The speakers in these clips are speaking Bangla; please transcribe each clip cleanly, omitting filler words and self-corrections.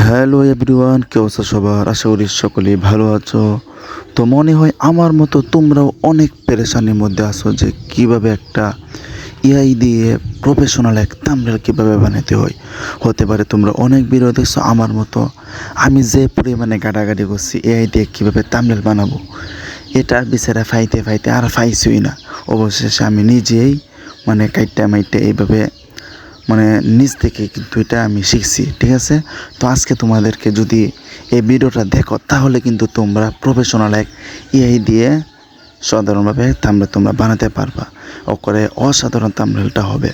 হ্যালো এভরিওয়ান, কে অবস্থা সবার? আশা করি সকলেই ভালো আছো। তো মনে হয় আমার মতো তোমরাও অনেক পেরেশানির মধ্যে আছো যে কিভাবে একটা এআই দিয়ে প্রফেশনাল এক থাম্বনেল কীভাবে বানাতে হয়। হতে পারে তোমরা অনেক ভিডিও দেখছো আমার মতো। আমি যে পরিমাণে গাটাগাটি করছি এআই দিয়ে কীভাবে থাম্বনেল বানাবো, এটার বিচারে ফাইতে ফাইতে আর ফাইছই না। অবশেষে আমি নিজেই কাইটটা মাইটটা এইভাবে নিজ থেকে কিন্তু এটা আমি শিখছি, ঠিক আছে। তো আজকে তোমাদেরকে যদি এই ভিডিওটা দেখো তাহলে কিন্তু তোমরা প্রফেশনাল এক এআই দিয়ে সাধারণভাবে থাম্বনেল তোমরা বানাতে পারবা। ও করে অসাধারণ থাম্বনেলটা হবে।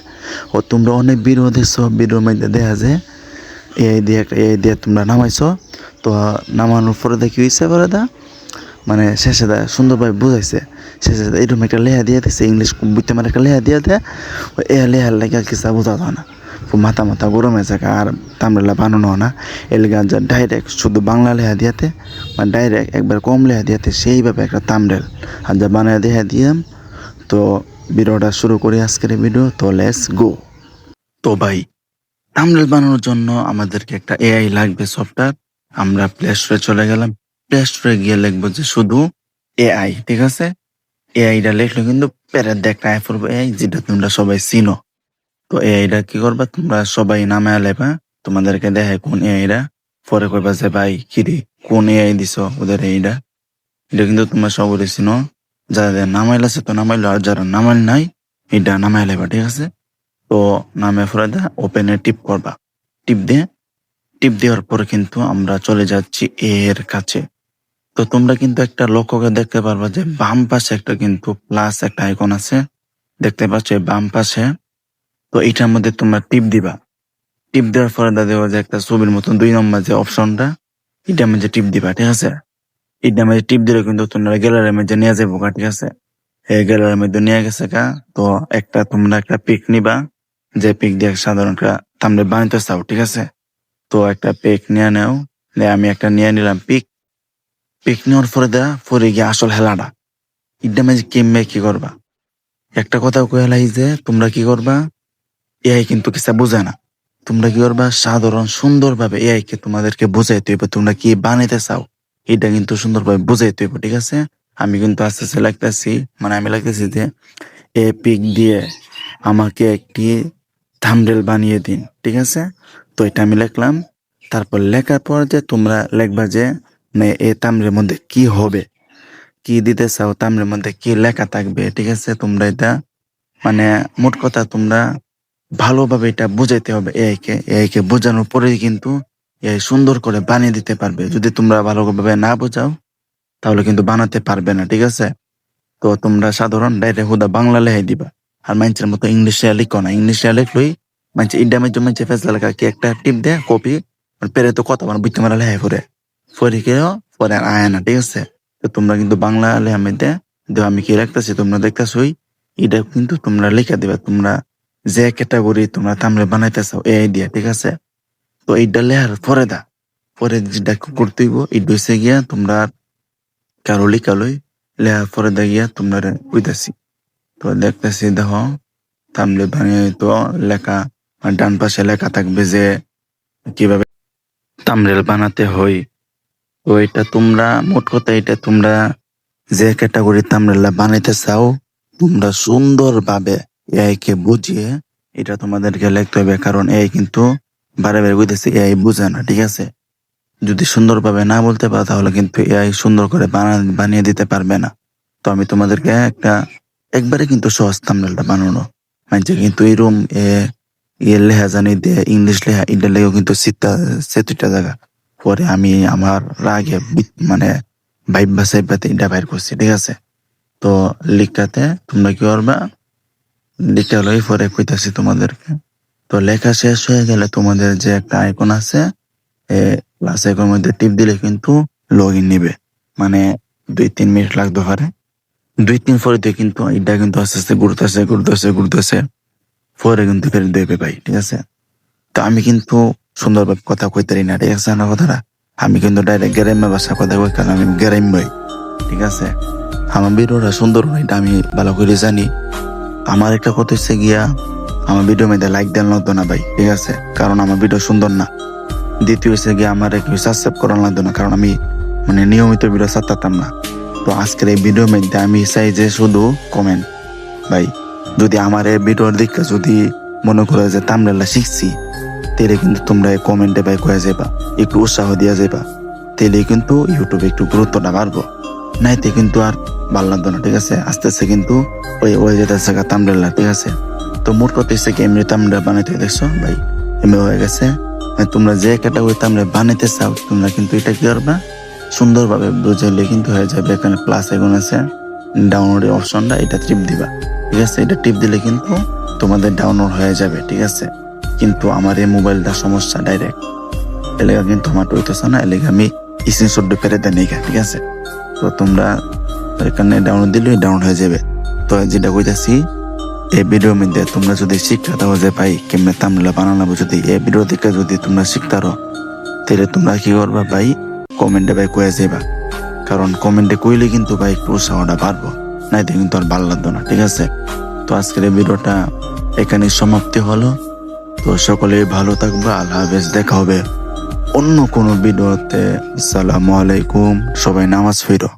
ও তোমরা অনেক ভিডিও দেখছো, ভিডিওর মধ্যে দেখা যায় এআই দিয়ে তোমরা নামাইছো। তো নামানোর পরে দেখি হয়েছে পরে শেষে সুন্দরভাবে বুঝাইছে। শেষে এরকম একটা লেহা দিয়ে দিচ্ছে, ইংলিশ বুঝতে একটা লেহা দিয়ে দেয়। এ লেহার লেগে কিছু বোঝা যায় না, খুব মাথা গরম হয়ে যায়। আর থাম্বনেলটা বানানো না এর লেগে যা ডাইরেক্ট শুধু বাংলা লেহা দিয়াতে ডাইরেক্ট একবার কম লেহা দিয়াতে সেইভাবে একটা থাম্বনেল আর যা বানিয়ে দেহা দিয়াম। তো ভিডিওটা শুরু করি আজকের ভিডিও। তো লেটস গো। তো ভাই, থাম্বনেল বানানোর জন্য আমাদেরকে একটা এআই লাগবে, সফটওয়্যার। আমরা প্লে স্টোরে চলে গেলাম। প্লে স্টোরে গিয়ে লিখবো যে শুধু এআই, ঠিক আছে। এআইটা লিখলে কিন্তু প্যারের একটা অ্যাপ করবো এআই, যেটা তোমরা সবাই চিনো। তো এআইটা কি করবা, তোমরা সবাই নামে লেবা, তোমাদেরকে দেখে কোন এআইটা। পরে কইবা যে ভাই কিরে কোন এআই দিছ ওদের এইটা। এটা কিন্তু তোমরা সবাই চিনো। যাদের নামাইল আছে তো নামাইলো, আর যারা নামাইল নাই এটা নামাই লেবা, ঠিক আছে। তো নামে পরে ওপেনে টিপ করবা। টিপ দেওয়ার পরে কিন্তু আমরা চলে যাচ্ছি এর কাছে। তো তোমরা কিন্তু একটা লক্ষ্য করে দেখতে পারবা যে বাম পাশে একটা কিন্তু প্লাস একটা আইকন আছে, দেখতে পাচ্ছ বাম পাশে। তো এটার মধ্যে তোমরা টিপ দিবা। টিপ দেওয়ার পরে দেওয়া যে একটা ছবির মতন 2 নম্বর যে অপশনটা, এটার মধ্যে টিপ দিবা, ঠিক আছে। এটার মধ্যে টিপ দিলে কিন্তু তোমরা গ্যালারির মধ্যে নিয়ে যাবো, ঠিক আছে। এই গ্যালারির মধ্যে নিয়ে গেছে কা। তো তোমরা একটা পিক নিবা, যে পিক দিয়ে সাধারণ থাম্বনেল বানাইতে চাও, ঠিক আছে। তো একটা পিক নিয়ে নাও। আমি একটা নিয়ে নিলাম পিক নেওয়ার পরে গিয়ে আসল হেলাটা ইডা মাঝে কেমবে কি করবা। একটা কথা কইলাই যে তোমরা কি করবা, এআই কিন্তু কিছু বোঝে না। তোমরা কি করবা, সাধারণ সুন্দরভাবে এআই কে তোমাদেরকে বুঝাইতে হইবে তোমরা কি বানাইতে চাও, এটা কিন্তু সুন্দরভাবে বুঝাইতে হইবে, ঠিক আছে। আমি কিন্তু আস্তে আস্তে লাগতেছি, আমি লাগতেছি যে এ পিক দিয়ে আমাকে একটি থাম্বনেল বানিয়ে দিন, ঠিক আছে। তো এটা আমি লিখলাম। তারপর লেখার পর যে তোমরা লিখবা যে এই থাম্বনেলের মধ্যে কি হবে, কি দিতে চাও, থাম্বনেলের মধ্যে কি লেখা থাকবে, ঠিক আছে। তোমরা এটা মোট কথা তোমরা ভালোভাবে এটা বুঝাইতে হবে এআই কে বোঝানোর পরেই কিন্তু এআই সুন্দর করে বানিয়ে দিতে পারবে। যদি তোমরা ভালোভাবে না বোঝাও তাহলে কিন্তু বানাতে পারবে না, ঠিক আছে। তো তোমরা সাধারণ ডাইরেক্ট হুদা বাংলা লেখাই দিবা। আর মানুষের মতো ইংলিশে লিখো না। ইংলিশে লিখলই মানুষ ইডামের জন্য ফেসলা লেখা কি একটা টিপ দেয়, কপি পেরে তো কথা বুঝতে মারা লেখাই পরে কেউ পরে আর আয় না, ঠিক আছে। তো তোমরা কিন্তু বাংলা লেখার মধ্যে আমি কি রাখতেছি তোমরা দেখতেছই, এটা কিন্তু তোমরা লিখে দিবা। তোমরা যে ক্যাটাগরি তোমরা থাম্বনেল বানাইতে চাও এআই দিয়া, ঠিক আছে। তো এইটা লেখার পরে যেটা করতে হইব এই ডইসে গিয়া তোমরা কারো লিখালই লেখার পরে গিয়া তোমরা কইতাছি। তো দেখতেছি দেখো থাম্বনেল বানিয়ে তো লেখা ডান পাশে লেখা থাকবে যে কিভাবে থাম্বনেল বানাতে হয়। তো এটা তোমরা মোট কথা এটা তোমরা যে ক্যাটাগরি থাম্বনেল বানাইতে চাও তোমরা সুন্দরভাবে এআই কে বুঝিয়ে এটা তোমাদেরকে লিখতে হবে। কারণ এআই কিন্তু বারে বারে কইতেছে এআই বুঝে না, ঠিক আছে। যদি সুন্দরভাবে না বলতে পারো তাহলে কিন্তু এআই সুন্দর করে বানিয়ে দিতে পারবে না। তো আমি তোমাদেরকে একবারে কিন্তু সহজ থাম্বনেলটা বানানো কিন্তু এরকম লেখা জানি দিয়ে ইংলিশ লেখা এটা লেগেও কিন্তু 7টা জায়গা। পরে আমি আমার রাগে ভাইবা সাইবাতে এটা বাইর করছি, ঠিক আছে। তো লিখটাতে তোমরা কি করবা, লিখটা লই পরে কইতাছি তোমাদেরকে। তো লেখা শেষ হয়ে গেলে তোমাদের যে একটা আইকন আছে প্লাস আইকনের মধ্যে টিপ দিলে কিন্তু লগ ইন নিবে। 2-3 মিনিট লাগতে পারে। 2-3 পরে দিয়ে কিন্তু এটা কিন্তু আস্তে আস্তে ঘুরতেছে পরে কিন্তু ফেরত দেবে ভাই, ঠিক আছে। তো আমি কিন্তু সুন্দরভাবে কথা কইতারি না, ঠিক আছে না কথাটা। আমি কিন্তু ডাইরেক্ট গ্রাম্য ভাষা কথা কই, কারণ আমি গ্রাম্যই, ঠিক আছে। আমার ভিডিওটা সুন্দর হয় এটা আমি ভালো করে জানি। আমার একটা কথা হচ্ছে গিয়া আমার ভিডিও মধ্যে লাইক দেন লাগতো না ভাই, ঠিক আছে। কারণ আমার ভিডিও সুন্দর না, দ্বিতীয় হচ্ছে গিয়ে আমার কেউ সাবস্ক্রাইব করানো লাগতো না, কারণ আমি মানে নিয়মিত ভিডিও ছাড়তাম না। তো আজকের এই ভিডিওর মধ্যে আমি চাই যে শুধু কমেন্ট ভাই, যদি আমার এই ভিডিওর দিকে যদি মনে করে যে তামরেলা শিখছি, তাহলে কিন্তু তোমরা কমেন্টে ভাই কয়ে যাবা, একটু উৎসাহ দিয়া যাবা, তাহলে কিন্তু ইউটিউবে একটু গুরুত্বটা বাড়বো, নাইতে কিন্তু আর ভালো লাগতো না। ঠিক আছে, আস্তে আস্তে কিন্তু ওই যেতেছে তামরেলা। ঠিক আছে, তো মোট কথা হচ্ছে কি এমনি তামরেলা বানাইতে দেখছো ভাই, এমনি হয়ে গেছে। মানে তোমরা যে ক্যাটাগরি তামরেলা বানাইতে চাও, তোমরা কিন্তু এটা কি করবা, সুন্দরভাবে বুঝাইলে কিন্তু হয়ে যাবে। এখানে প্লাস আইকন আছে, ডাউনলোডের অপশনটা, এটা টিপ দিবা। ঠিক আছে, এটা টিপ দিলে কিন্তু তোমাদের ডাউনলোড হয়ে যাবে। ঠিক আছে, কিন্তু আমার এই মোবাইলটা সমস্যা ডাইরেক্ট এলাকা কিন্তু আমার হইতেছে না, এলাকা আমি স্ক্রিনশট ফেলে দেন এইগা। ঠিক আছে, তো তোমরা এখানে ডাউনলোড দিলে ডাউনলোড হয়ে যাবে। তো যেটা কইতাছি, এই ভিডিওর মধ্যে তোমরা যদি শিক্ষা দাও যে ভাই কেমনে তামরেলা বানানো, যদি এই ভিডিও থেকে যদি তোমরা শিখতারো, তাহলে তোমরা কি করবা ভাই, কমেন্টে ভাই কয়ে যাবা, কারণ কমেন্টে কইলে কিন্তু ভাই একটু উৎসাহটা বাড়বো, নাই তো কিন্তু আর ভালো লাগতো না। ঠিক আছে, তো আজকের এই ভিডিওটা এখানে সমাপ্তি হলো। তো সকলে ভালো থাকবে, আল্লাহ হাফেজ, দেখা হবে অন্য কোনো ভিডিওতে। আসসালামু আলাইকুম, সবাই নামাজ ফিরো।